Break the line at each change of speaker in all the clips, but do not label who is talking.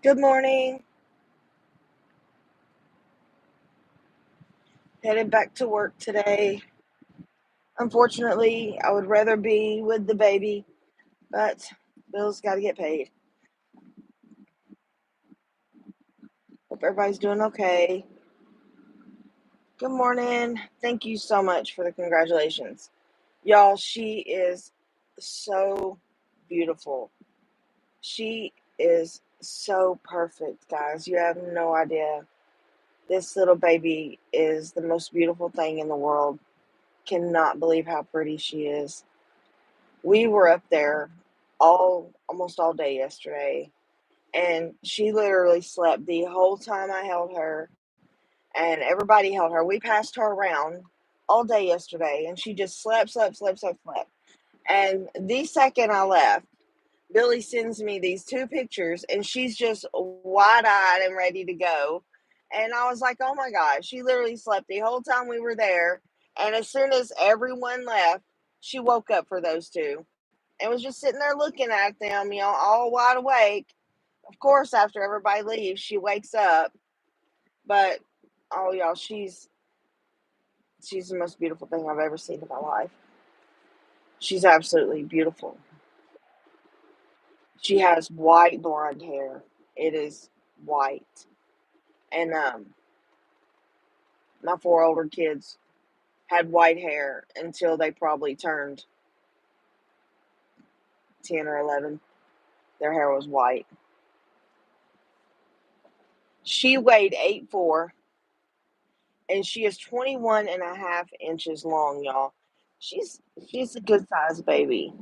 Good morning. Headed back to work today. Unfortunately, I would rather be with the baby, but bills got to get paid. Hope everybody's doing okay. Good morning. Thank you so much for the congratulations. Y'all, she is so beautiful. She is so perfect, guys. You have no idea. This little baby is the most beautiful thing in the world. Cannot believe how pretty she is. We were up there almost all day yesterday, and she literally slept the whole time I held her, and everybody held her. We passed her around all day yesterday, and she just slept, slept, slept, slept, slept. And the second I left, Billy sends me these two pictures, and she's just wide eyed and ready to go. And I was like, oh my gosh, she literally slept the whole time we were there. And as soon as everyone left, she woke up for those two and was just sitting there looking at them, all wide awake. Of course, after everybody leaves, she wakes up. But oh, y'all, she's the most beautiful thing I've ever seen in my life. She's absolutely beautiful. She has white blonde hair. It is white, and my four older kids had white hair until they probably turned 10 or 11. Their hair was white. She weighed 8'4", and she is 21 and a half inches long, y'all. She's a good sized baby,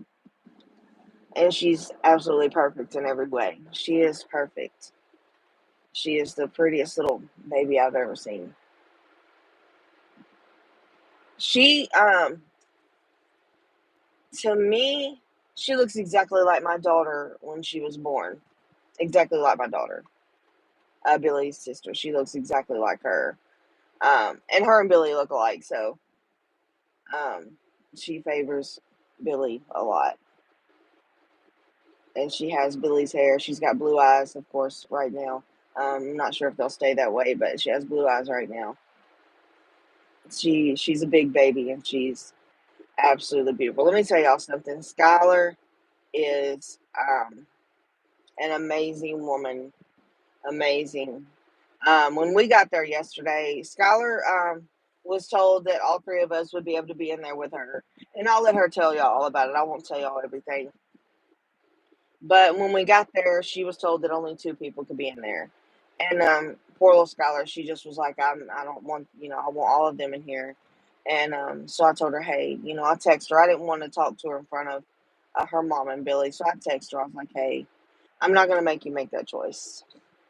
and she's absolutely perfect in every way. She is perfect. She is the prettiest little baby I've ever seen. She to me, she looks exactly like my daughter when she was born. Exactly like my daughter, Billy's sister. She looks exactly like her. And her and Billy look alike, so um, she favors Billy a lot. And she has Billy's hair. She's got blue eyes, of course, right now. I'm not sure if they'll stay that way, but she has blue eyes right now. She's a big baby, and she's absolutely beautiful. Let me tell y'all something. Skylar is an amazing woman. Amazing. When we got there yesterday, Skylar was told that all three of us would be able to be in there with her, and I'll let her tell y'all all about it. I won't tell y'all everything. But when we got there, she was told that only two people could be in there. And poor little Skylar, she just was like, I don't want, I want all of them in here. And so I told her, hey, I text her. I didn't want to talk to her in front of her mom and Billy. So I text her. I was like, hey, I'm not going to make you make that choice.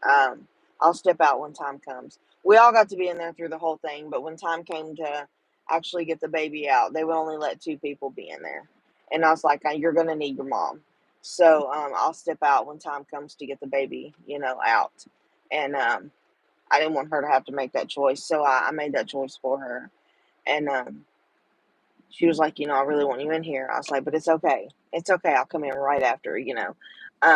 Um, I'll step out when time comes. We all got to be in there through the whole thing, but when time came to actually get the baby out, they would only let two people be in there. And I was like, you're going to need your mom. So I'll step out when time comes to get the baby, out. And I didn't want her to have to make that choice. So I made that choice for her. And she was like, I really want you in here. I was like, but it's okay. It's okay. I'll come in right after.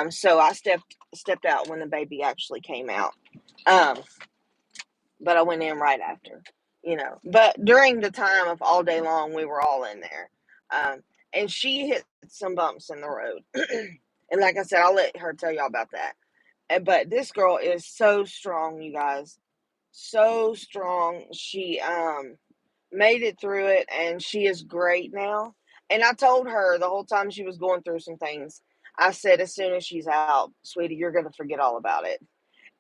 So I stepped out when the baby actually came out. Um, but I went in right after. But during the time of all day long, we were all in there. And she hit some bumps in the road. And like I said, I'll let her tell y'all about that. But this girl is so strong, you guys. So strong. She made it through it, and she is great now. And I told her the whole time she was going through some things, I said, as soon as she's out, sweetie, you're going to forget all about it.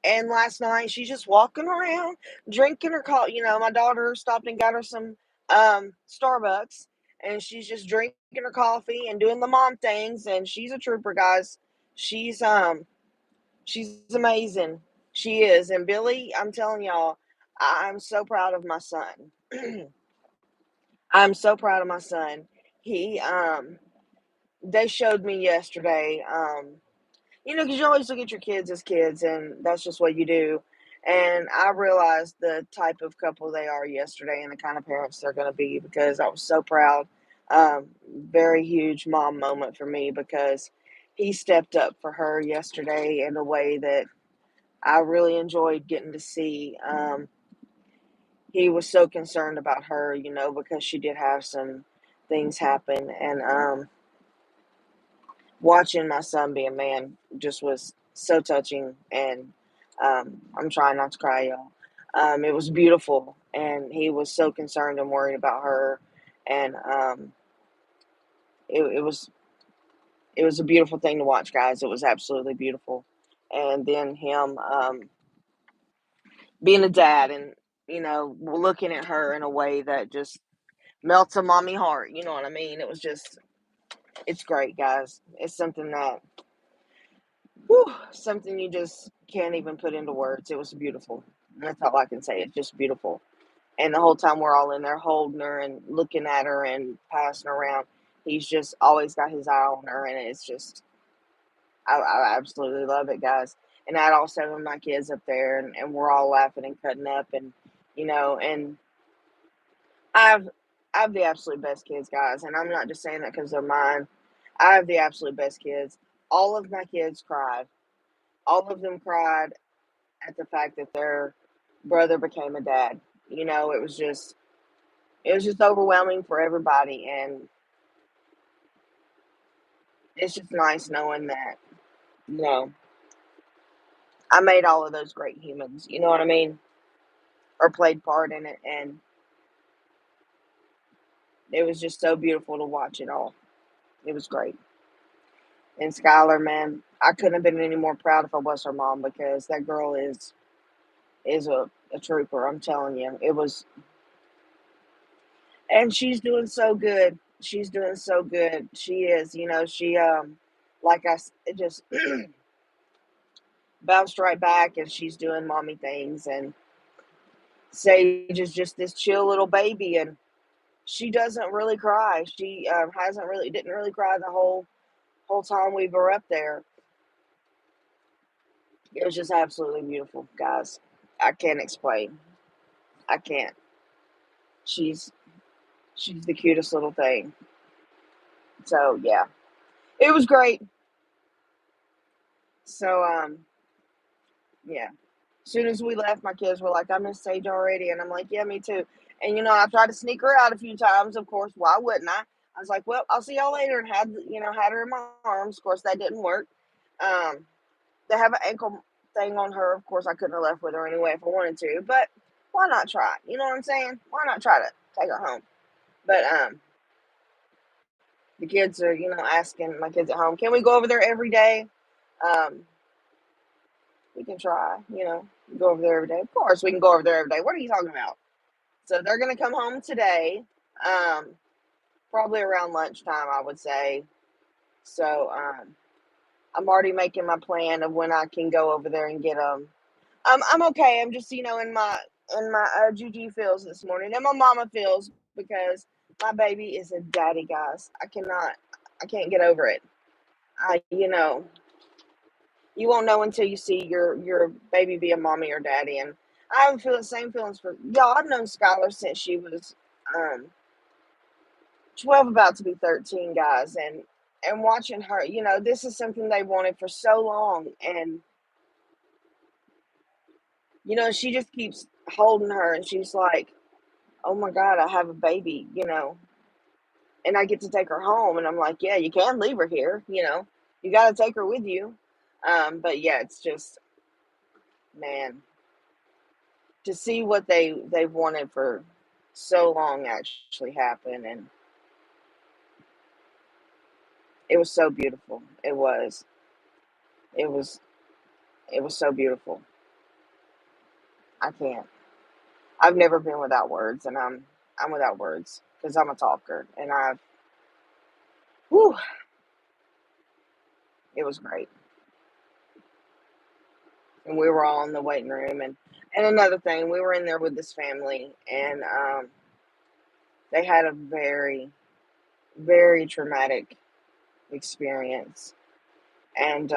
And last night, she's just walking around, drinking her coffee. My daughter stopped and got her some Starbucks, and she's just drinking her coffee and doing the mom things. And she's a trooper, guys. She's she's amazing. She is. And Billy, I'm telling y'all, I'm so proud of my son. I'm so proud of my son. He they showed me yesterday, because you always look at your kids as kids, and that's just what you do. And I realized the type of couple they are yesterday and the kind of parents they're going to be, because I was so proud. Very huge mom moment for me, because he stepped up for her yesterday in a way that I really enjoyed getting to see. He was so concerned about her, because she did have some things happen, and watching my son be a man just was so touching, and I'm trying not to cry, y'all. It was beautiful, and he was so concerned and worried about her, and it was a beautiful thing to watch, guys. It was absolutely beautiful, and then him being a dad, and looking at her in a way that just melts a mommy heart. You know what I mean? It's great, guys. It's something that something you just can't even put into words. It was beautiful. That's all I can say. It's just beautiful. And the whole time we're all in there holding her and looking at her and passing her around, he's just always got his eye on her, and it's just, I absolutely love it, guys. And I had all seven of my kids up there, and we're all laughing and cutting up, and I've I've the absolute best kids, guys, and I'm not just saying that because they're mine. I have the absolute best kids. All of my kids cried. All of them cried at the fact that their brother became a dad. It was just overwhelming for everybody, and it's just nice knowing that you know I made all of those great humans. You know what I mean? Or played part in it, and it was just so beautiful to watch it all. It was great. And Skylar, man, I couldn't have been any more proud if I was her mom, because that girl is a trooper. I'm telling you, it was, and she's doing so good. She's doing so good. She is. She like just bounced right back, and she's doing mommy things. And Sage is just this chill little baby, and she doesn't really cry. She hasn't really didn't really cry the whole time we were up there. It was just absolutely beautiful, guys. I can't explain. I can't. She's she's the cutest little thing. So yeah, it was great. So yeah. As soon as we left, my kids were like, "I miss Sage already," and I'm like, "Yeah, me too." And I tried to sneak her out a few times. Of course, why wouldn't I? I was like, "Well, I'll see y'all later," and had her in my arms. Of course, that didn't work. Um, they have an ankle thing on her. Of course, I couldn't have left with her anyway if I wanted to, but why not try? You know what I'm saying? Why not try to take her home? But the kids are, asking my kids at home, "Can we go over there every day?" Um, we can try, go over there every day. Of course, we can go over there every day. What are you talking about? So they're gonna come home today, um, probably around lunchtime, I would say. So I'm already making my plan of when I can go over there and get them. I'm okay. I'm just in my GG feels this morning, and my mama feels, because my baby is a daddy, guys. I can't get over it. I you won't know until you see your baby be a mommy or daddy, and I have feel the same feelings for y'all. I've known Skylar since she was um 12, about to be 13, guys, and watching her, this is something they wanted for so long, and she just keeps holding her, and she's like, "Oh my God, I have a baby," and I get to take her home, and I'm like, "Yeah, you can leave her here, you got to take her with you." But yeah, it's just, man, to see what they've wanted for so long actually happen, and it was so beautiful. It was so beautiful. I can't. I've never been without words, and I'm without words because I'm a talker, and whew, it was great. And we were all in the waiting room, and another thing, we were in there with this family, and they had a very, very traumatic experience, and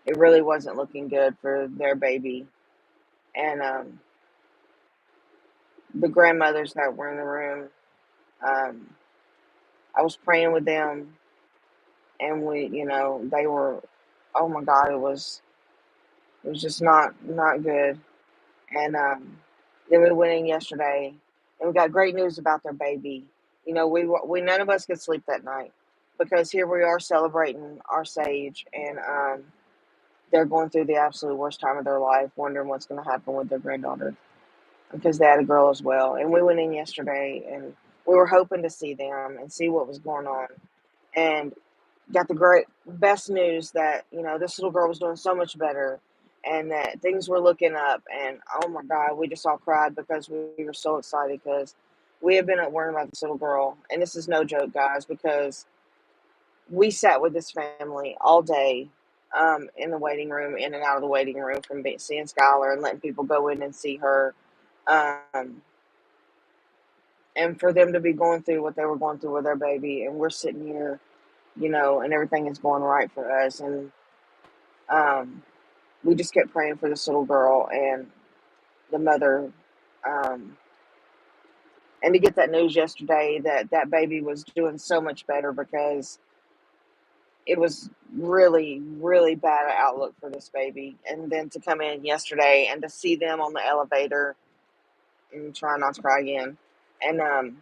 it really wasn't looking good for their baby. And the grandmothers that were in the room, um, I was praying with them, and they were, oh my God, it was. It was just not good. And then we went in yesterday, and we got great news about their baby. You know, we none of us could sleep that night because here we are celebrating our Sage, and they're going through the absolute worst time of their life, wondering what's going to happen with their granddaughter because they had a girl as well. And we went in yesterday, and we were hoping to see them and see what was going on, and got the great best news that this little girl was doing so much better, and that things were looking up. And oh my God, we just all cried because we were so excited because we have been worrying about this little girl, and this is no joke, guys, because we sat with this family all day in the waiting room, in and out of the waiting room, from seeing Skylar and letting people go in and see her. Um, and for them to be going through what they were going through with their baby, and we're sitting here, and everything is going right for us. And um, we just kept praying for this little girl and the mother. Um, and to get that news yesterday that that baby was doing so much better, because it was really, really bad outlook for this baby. And then to come in yesterday and to see them on the elevator, and try not to cry again. And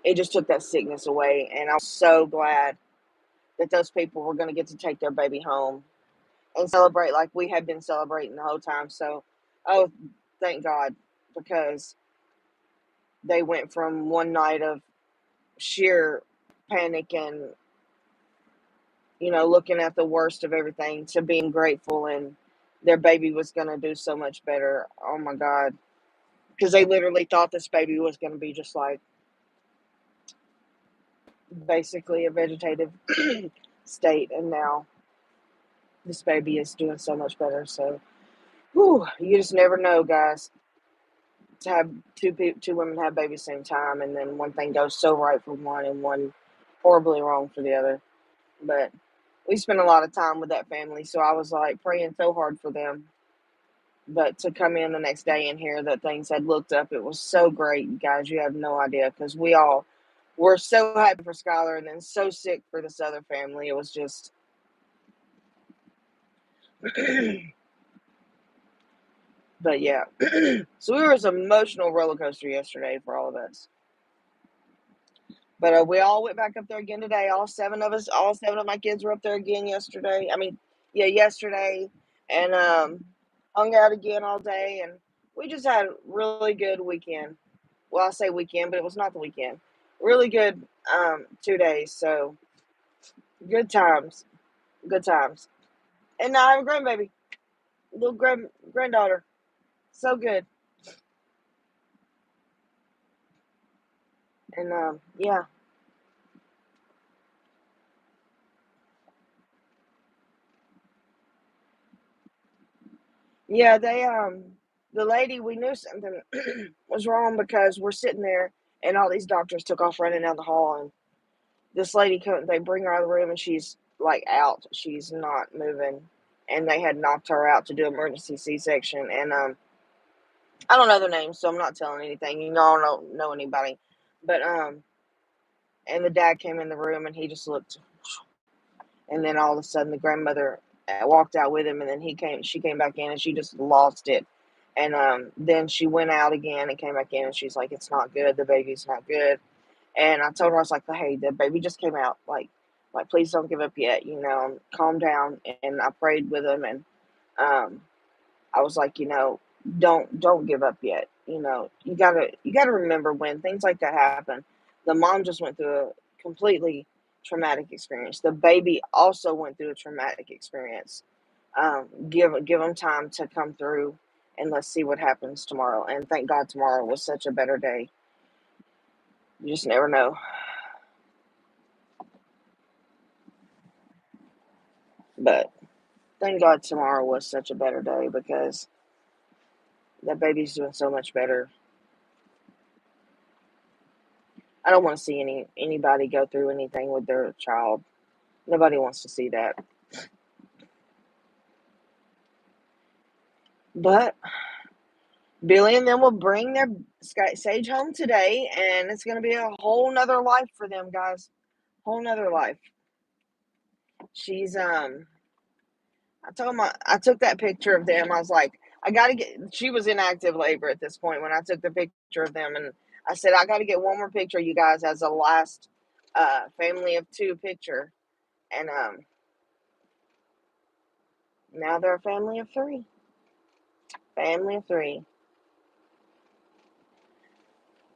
it just took that sickness away. And I was so glad that those people were going to get to take their baby home and celebrate like we had been celebrating the whole time. So, oh, thank God, because they went from one night of sheer panic and, looking at the worst of everything, to being grateful, and their baby was going to do so much better. Oh my God. Because they literally thought this baby was going to be just like basically a vegetative state. And now this baby is doing so much better. So, whew, you just never know, guys. To have two women have babies at the same time, and then one thing goes so right for one and one horribly wrong for the other. But we spent a lot of time with that family, so I was like praying so hard for them. But to come in the next day and hear that things had looked up, it was so great, you guys. You have no idea, because we all were so happy for Skylar and then so sick for this other family. It was just, but yeah. So we were an emotional roller coaster yesterday for all of us. But we all went back up there again today. All seven of us, all seven of my kids were up there again yesterday. I mean, yeah, yesterday, and hung out again all day, and we just had a really good weekend. Well, I say weekend, but it was not the weekend. Really good 2 days. So good times, good times. And now I have a grandbaby, little granddaughter. So good. And yeah, yeah. The lady, we knew something was wrong, because we're sitting there and all these doctors took off running down the hall, and this lady couldn't. They bring her out of the room and she's like out. She's not moving, and they had knocked her out to do emergency C-section. And I don't know their names, so I'm not telling anything. You all don't know anybody, but and the dad came in the room and he just looked, and then all of a sudden the grandmother walked out with him, and then she came back in, and she just lost it. And then she went out again and came back in, and she's like, "It's not good. The baby's not good." And I told her, I was like, "Hey, the baby just came out. Like, please don't give up yet. Calm down." And I prayed with him, and um, I was like, don't give up yet. You gotta remember, when things like that happen, the mom just went through a completely traumatic experience. The baby also went through a traumatic experience. Give them time to come through, and let's see what happens tomorrow. And thank God tomorrow was such a better day. You just never know. But thank God tomorrow was such a better day, because that baby's doing so much better. I don't want to see anybody go through anything with their child. Nobody wants to see that. But Billy and them will bring their Sage home today, and it's going to be a whole nother life for them, guys. Whole nother life. She's I took that picture of them. I was like, I gotta get. She was in active labor at this point when I took the picture of them, and I said I got to get one more picture of you guys as a last family of two picture, and now they're a family of three. Family of three.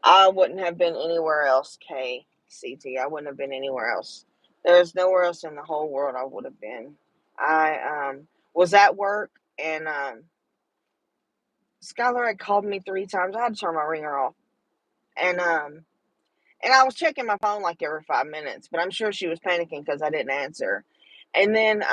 I wouldn't have been anywhere else, KCT. I wouldn't have been anywhere else. There's nowhere else in the whole world I would have been. I was at work and Skylar had called me 3 times. I had to turn my ringer off. And I was checking my phone like every 5 minutes, but I'm sure she was panicking because I didn't answer. And then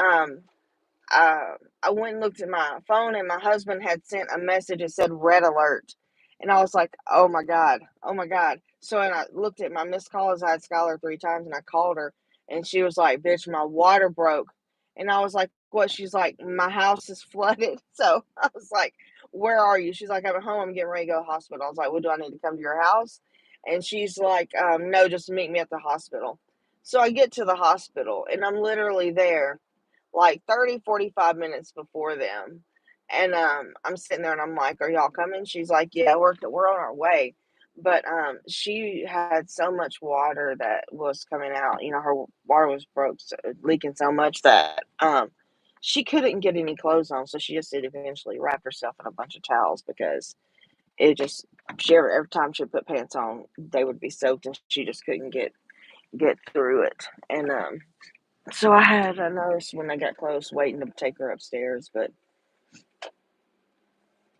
I went and looked at my phone, and my husband had sent a message that said red alert. And I was like, oh my God, oh my God. So, and I looked at my missed calls. I had Skylar 3 times, and I called her, and she was like, bitch, my water broke. And I was like, what? She's like, my house is flooded. So I was like, where are you? She's like, I'm at home. I'm getting ready to go to the hospital. I was like, well, do I need to come to your house? And she's like, no, just meet me at the hospital. So I get to the hospital, and I'm literally there like 30, 45 minutes before them. And I'm sitting there and I'm like, are y'all coming? She's like, yeah, we're on our way. But she had so much water that was coming out. You know, her water was broke, leaking so much that she couldn't get any clothes on. So she just did eventually wrap herself in a bunch of towels because it just, every time she put pants on, they would be soaked and she just couldn't get through it. And so I had a nurse when I got close waiting to take her upstairs, but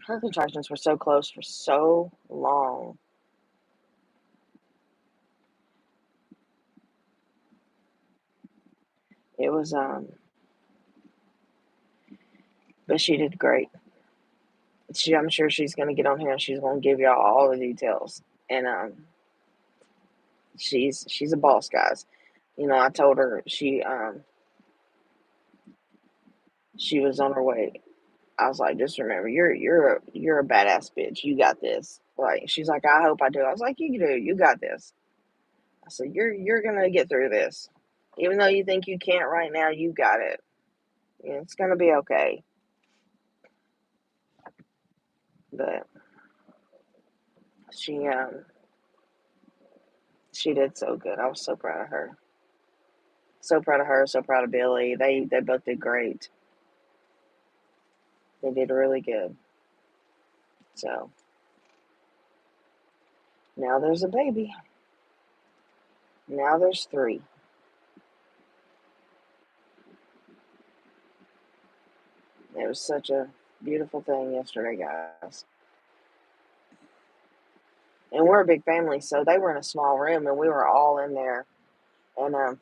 her contractions were so close for so long. It was but she did great. I'm sure she's gonna get on here and she's gonna give y'all all the details. And she's a boss, guys. You know, I told her she was on her way. I was like, just remember, you're a badass bitch. You got this. Like she's like, I hope I do. I was like, you do. You got this. I said, you're gonna get through this. Even though you think you can't right now, you got it. It's gonna be okay. But she she did so good. I was so proud of her. So proud of her, so proud of Billy. They both did great. They did really good. So now there's a baby. Now there's three. It was such a beautiful thing yesterday, guys. And we're a big family, so they were in a small room and we were all in there. And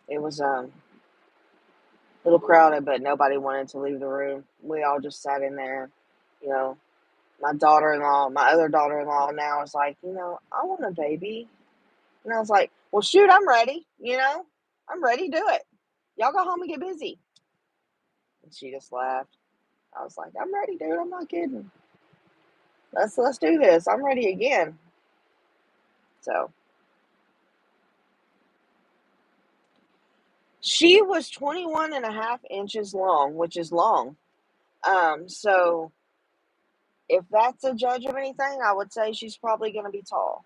it was a little crowded, but nobody wanted to leave the room. We all just sat in there. You know, my other daughter in law now is like, I want a baby. And I was like, well, shoot, I'm ready. I'm ready to do it. Y'all go home and get busy. And she just laughed. I was like, I'm ready, dude. I'm not kidding. Let's do this. I'm ready again. So she was 21 and a half inches long, which is long. So if that's a judge of anything, I would say she's probably going to be tall.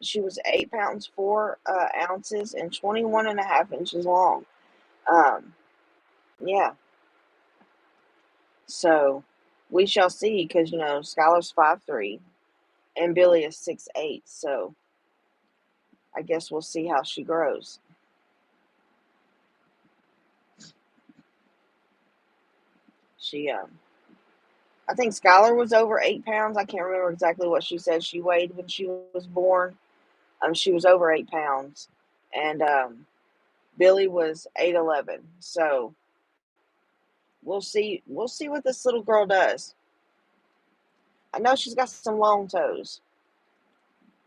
She was 8 pounds, 4 ounces, and 21 and a half inches long. Um, yeah. So we shall see because, Skylar's 5'3" and Billy is 6'8". So I guess we'll see how she grows. I think Skylar was over 8 pounds. I can't remember exactly what she said she weighed when she was born. She was over 8 pounds. And Billy was 8'11". So we'll see. We'll see what this little girl does. I know she's got some long toes.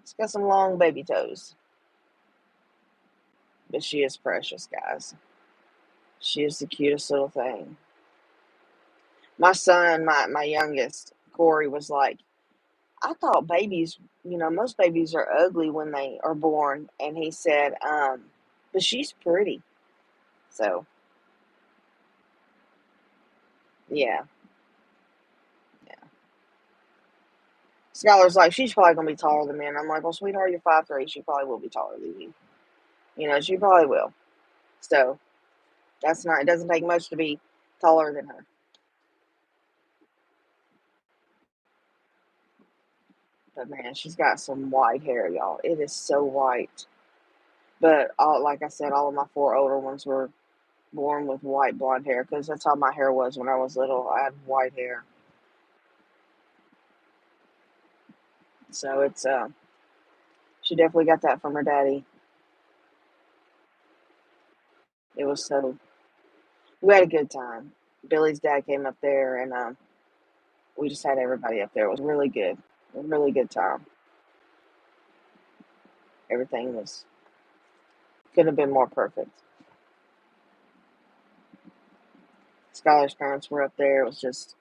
She's got some long baby toes. But she is precious, guys. She is the cutest little thing. My son, my youngest, Corey, was like, I thought babies, most babies are ugly when they are born. And he said, but she's pretty. So yeah, yeah. Skylar's like, she's probably gonna be taller than me, and I'm like, well, sweetheart, you're 5'3". She probably will be taller than you. You know, she probably will. So that's not. It doesn't take much to be taller than her. But man, she's got some white hair, y'all. It is so white. But like I said, all of my four older ones were born with white blonde hair because that's how my hair was when I was little. I had white hair. So it's she definitely got that from her daddy. It was so we had a good time. Billy's dad came up there and we just had everybody up there. It was really good. A really good time. Everything was couldn't have been more perfect. Skylar's parents were up there. It was just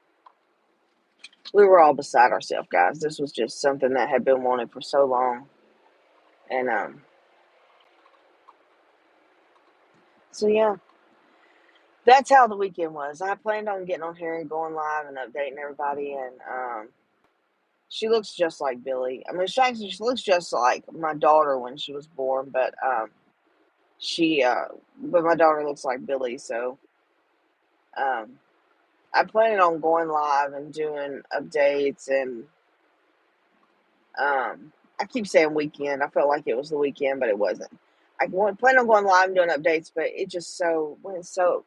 we were all beside ourselves, guys. This was just something that had been wanted for so long. And so yeah, that's how the weekend was. I planned on getting on here and going live and updating everybody. And she looks just like Billy. I mean, she looks just like my daughter when she was born, but she but my daughter looks like Billy. So um, I planned on going live and doing updates and I keep saying weekend. I felt like it was the weekend, but it wasn't. Planned on going live and doing updates, but it just went so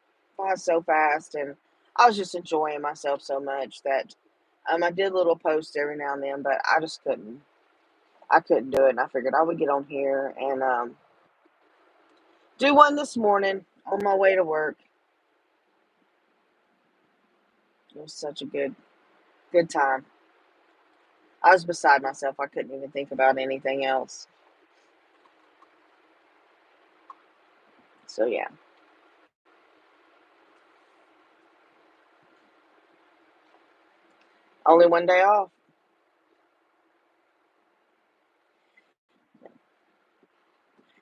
so fast, and I was just enjoying myself so much that I did little posts every now and then, but I just couldn't. I couldn't do it, and I figured I would get on here and do one this morning on my way to work. It was such a good time. I was beside myself. I couldn't even think about anything else. So yeah, only one day off.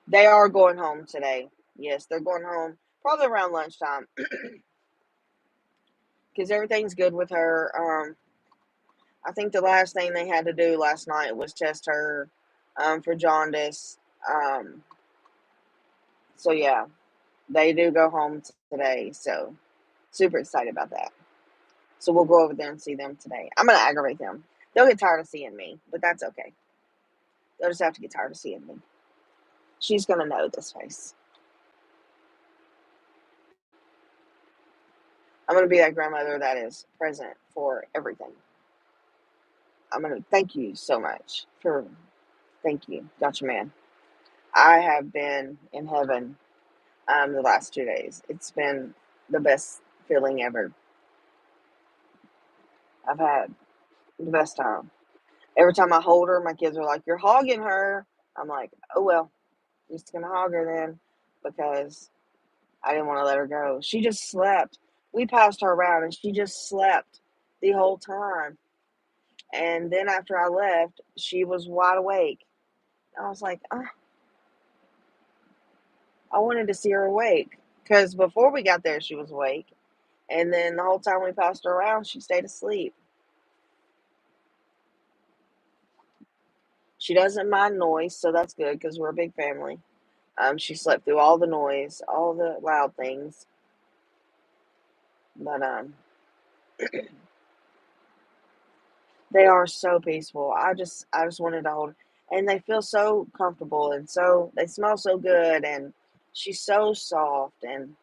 They are going home today. Yes, they're going home probably around lunchtime because everything's good with her. I think the last thing they had to do last night was test her for jaundice. Um, so yeah, they do go home today. So super excited about that. So we'll go over there and see them today. I'm gonna aggravate them. They'll get tired of seeing me, but that's okay. They'll just have to get tired of seeing me. She's gonna know this face. I'm gonna be that grandmother that is present for everything. I'm gonna thank you so much for thank you, gotcha man. I have been in heaven the last 2 days. It's been the best feeling ever. I've had the best time. Every time I hold her, my kids are like, "You're hogging her." I'm like, "Oh well, I'm just gonna hog her then," because I didn't want to let her go. She just slept. We passed her around, and she just slept the whole time. And then after I left, she was wide awake. I was like, I wanted to see her awake because before we got there, she was awake, and then the whole time we passed her around, she stayed asleep. She doesn't mind noise, so that's good because we're a big family. She slept through all the noise, all the loud things, but they are so peaceful. I just wanted to hold, and they feel so comfortable, and so they smell so good, and she's so soft, and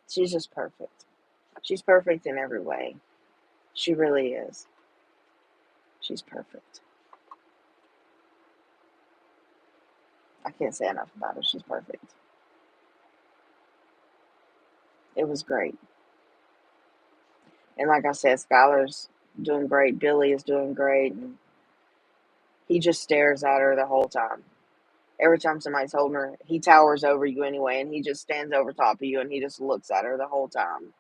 she's just perfect. She's perfect in every way. She really is. She's perfect. I can't say enough about her. She's perfect. It was great. And like I said, Skylar's doing great. Billy is doing great. And he just stares at her the whole time. Every time somebody's holding her, he towers over you anyway, and he just stands over top of you and he just looks at her the whole time.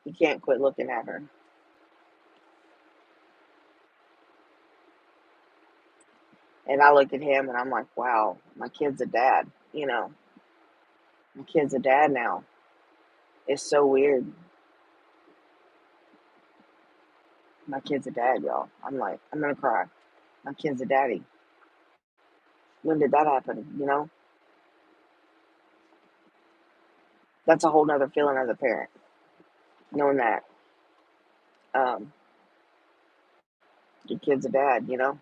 He can't quit looking at her. And I look at him and I'm like, wow, my kid's a dad, you know. My kid's a dad now. It's so weird. My kid's a dad, y'all. I'm like, I'm gonna cry. My kid's a daddy. When did that happen? That's a whole nother feeling as a parent, knowing that um, your kid's a dad, and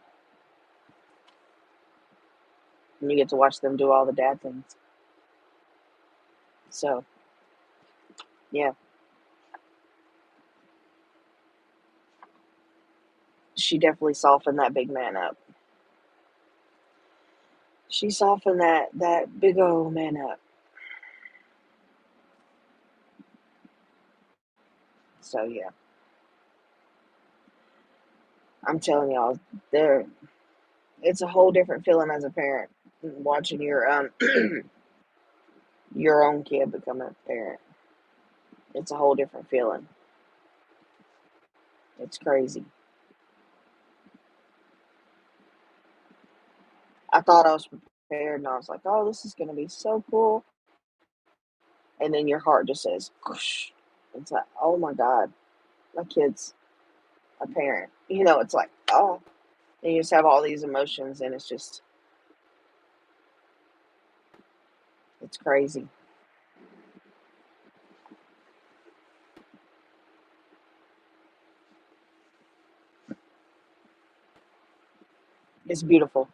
you get to watch them do all the dad things. So, yeah, she definitely softened that big man up. She softened that big old man up. So yeah, I'm telling y'all, there it's a whole different feeling as a parent watching your your own kid become a parent. It's a whole different feeling. It's crazy. I thought I was prepared, and I was like, "Oh, this is gonna be so cool." And then your heart just says, "Whoosh." It's like, "Oh my God, my kid's a parent." It's like, oh, and you just have all these emotions, and it's crazy. It's beautiful.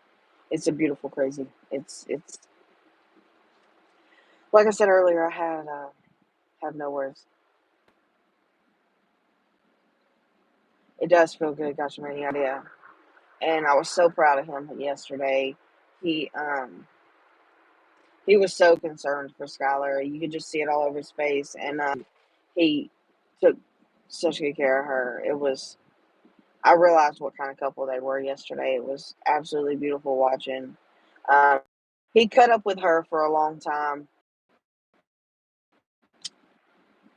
It's a beautiful crazy. It's like I said earlier. I have no words. It does feel good. Got you any idea? And I was so proud of him yesterday. He um he was so concerned for Skylar. You could just see it all over his face, and he took such good care of her. It was. I realized what kind of couple they were yesterday. It was absolutely beautiful watching. Um, he cut up with her for a long time.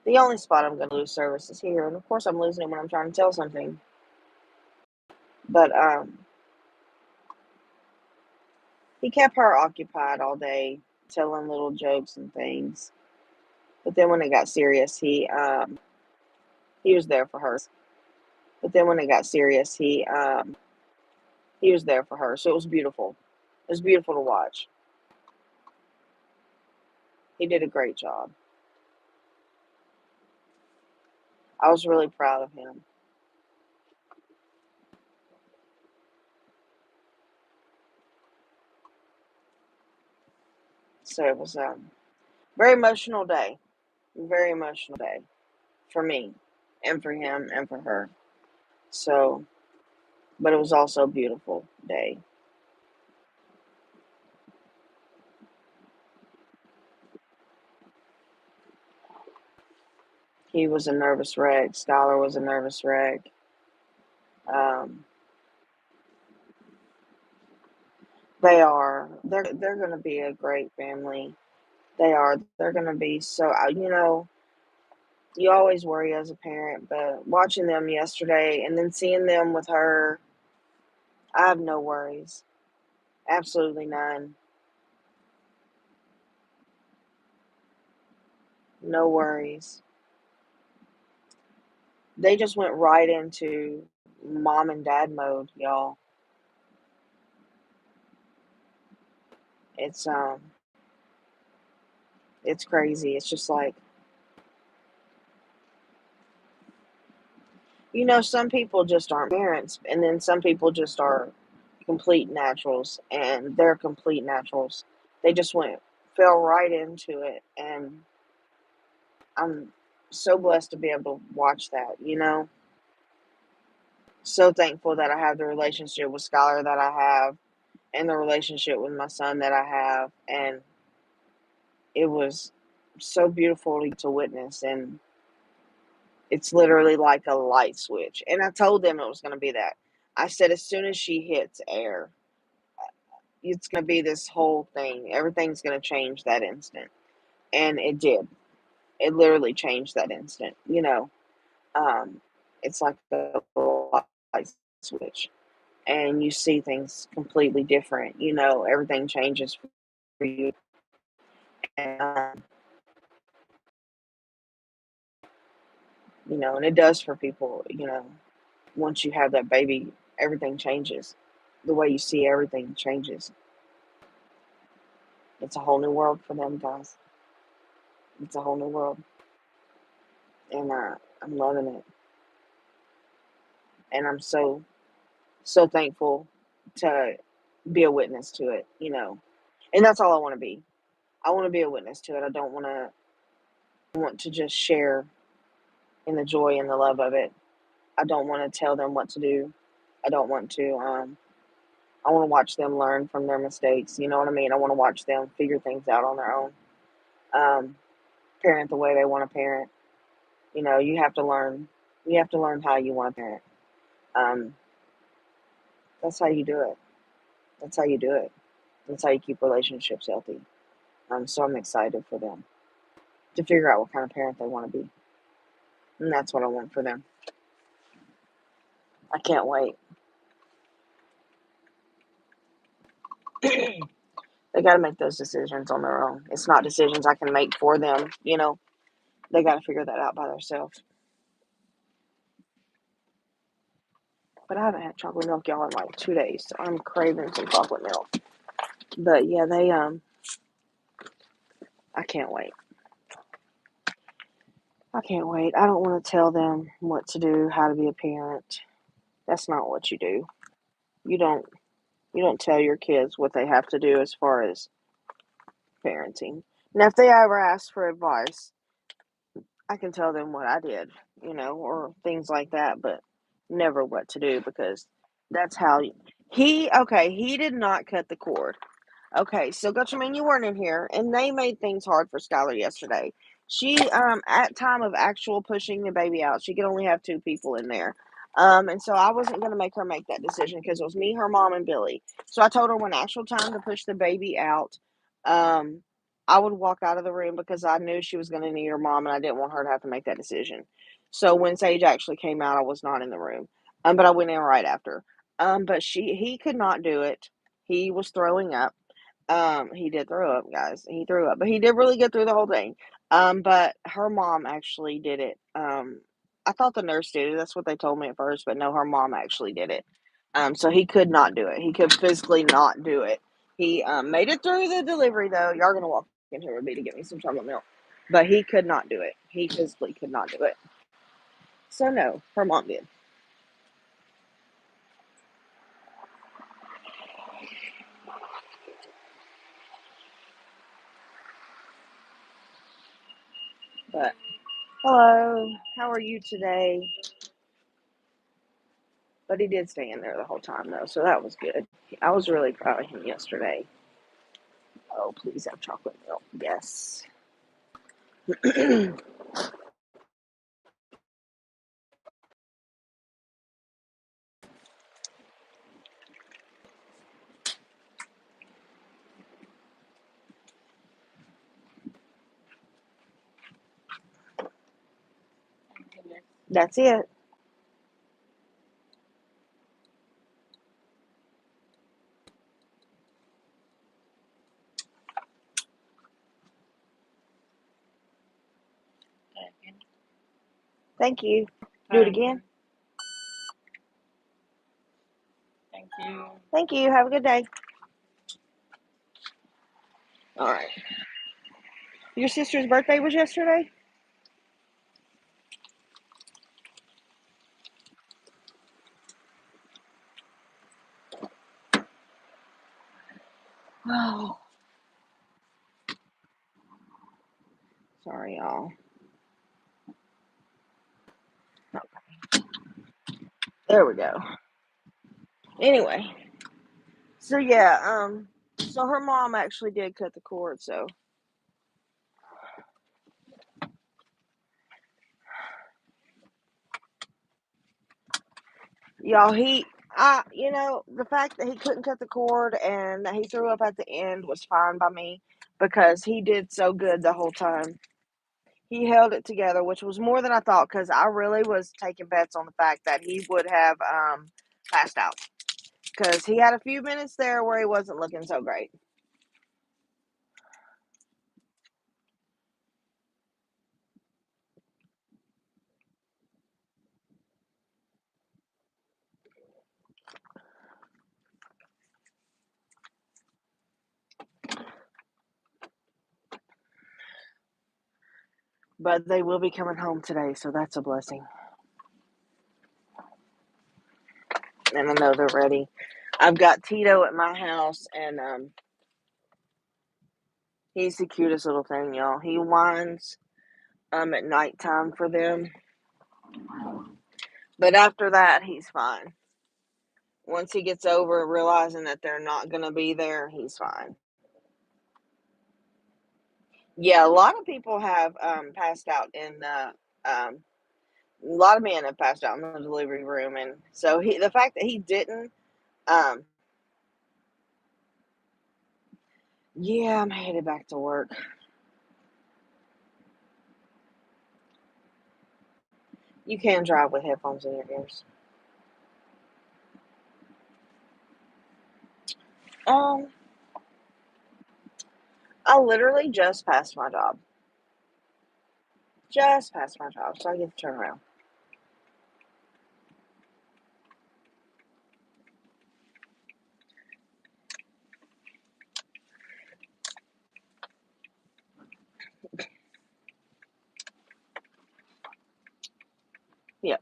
The only spot I'm going to lose service is here, and of course I'm losing it when I'm trying to tell something. But he kept her occupied all day, telling little jokes and things. But then when it got serious, he was there for her. But then when it got serious, he was there for her. So it was beautiful. It was beautiful to watch. He did a great job. I was really proud of him. So it was very emotional day. Very emotional day for me, and for him, and for her. So, but it was also a beautiful day. He was a nervous wreck. Skylar was a nervous wreck. Um, they are. They're going to be a great family. They are. They're going to be so. You always worry as a parent, but watching them yesterday and then seeing them with her, I have no worries. Absolutely none. No worries. They just went right into mom and dad mode, y'all. It's it's crazy. It's just like, some people just aren't parents, and then some people just are complete naturals, and they're complete naturals. They just fell right into it, and I'm so blessed to be able to watch that. So thankful that I have the relationship with Skylar that I have, and the relationship with my son that I have, and it was so beautiful to witness, and it's literally like a light switch. And I told them it was going to be that. I said, as soon as she hits air, it's going to be this whole thing. Everything's going to change that instant. And it did. It literally changed that instant. Um, it's like a light switch. And you see things completely different. Everything changes for you. And and it does for people, once you have that baby, everything changes. The way you see everything changes. It's a whole new world for them guys. It's a whole new world, and I'm loving it, and I'm so thankful to be a witness to it. And that's all I want to be. I want to be a witness to it. I don't want to just share in the joy and the love of it. I don't want to tell them what to do. I don't want to. I want to watch them learn from their mistakes. You know what I mean? I want to watch them figure things out on their own. Um, Parent the way they want to parent. You have to learn. You have to learn how you want to parent. Um, that's how you do it. That's how you do it. That's how you keep relationships healthy. So I'm excited for them to figure out what kind of parent they want to be, and that's what I want for them. I can't wait. They got to make those decisions on their own. It's not decisions I can make for them. They got to figure that out by themselves. But I haven't had chocolate milk, y'all, in like 2 days, so I'm craving some chocolate milk. But yeah, I can't wait. I can't wait. I don't want to tell them what to do, how to be a parent. That's not what you do. You don't you don't tell your kids what they have to do as far as parenting. Now, if they ever ask for advice, I can tell them what I did, or things like that, but never what to do because that's how he did not cut the cord. Okay, so Gutcherman, you weren't in here, and they made things hard for Skylar yesterday. She, at time of actual pushing the baby out, she could only have two people in there. And so I wasn't going to make her make that decision because it was me, her mom, and Billy. So I told her when actual time to push the baby out, um, I would walk out of the room because I knew she was going to need her mom, and I didn't want her to have to make that decision. So when Sage actually came out, I was not in the room, but I went in right after. But he could not do it. He was throwing up. He did throw up, guys. He threw up, but he did really get through the whole thing. But her mom actually did it. I thought the nurse did it. That's what they told me at first, but no, her mom actually did it. So he could not do it. He could physically not do it. He made it through the delivery, though. Y'all gonna walk in here with me to get me some chocolate milk, but he could not do it. He physically could not do it. So no, her mom did. But hello, how are you today? But he did stay in there the whole time, though, so that was good. I was really proud of him yesterday. Oh, please have chocolate milk. Yes. That's it. Thank you. Do it again.
Thank you.
Thank you. Have a good day. All right. Your sister's birthday was yesterday? Oh, sorry, y'all. There we go. Anyway, so yeah, so her mom actually did cut the cord, so y'all, the fact that he couldn't cut the cord and that he threw up at the end was fine by me because he did so good the whole time. He held it together, which was more than I thought because I really was taking bets on the fact that he would have passed out because he had a few minutes there where he wasn't looking so great. but they will be coming home today, so that's a blessing. And I know they're ready. I've got Tito at my house, and he's the cutest little thing, y'all. He whines at nighttime for them, but after that, he's fine. Once he gets over realizing that they're not going to be there, he's fine. Yeah, a lot of people have passed out in the. A lot of men have passed out in the delivery room, and so the fact that he didn't. Um, yeah, I'm headed back to work. You can drive with headphones in your ears. Um, I literally just passed my job. Just passed my job, so I get to turn around. Yeah.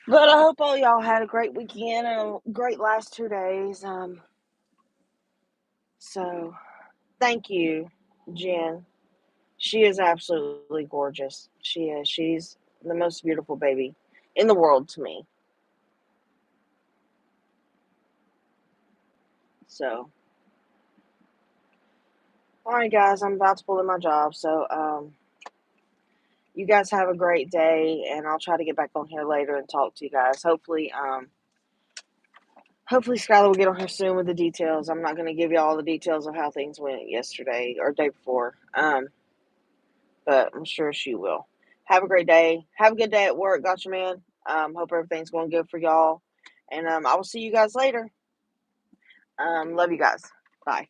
But I hope all y'all had a great weekend and a great last 2 days. So thank you, Jen. She is absolutely gorgeous. She is. She's the most beautiful baby in the world to me. So, all right, guys, I'm about to pull in my job. So, you guys have a great day, and I'll try to get back on here later and talk to you guys. Hopefully Skylar will get on here soon with the details. I'm not going to give you all the details of how things went yesterday or day before. But I'm sure she will. Have a great day. Have a good day at work, Gotcha Man. Hope everything's going good for y'all. And I will see you guys later. Love you guys. Bye.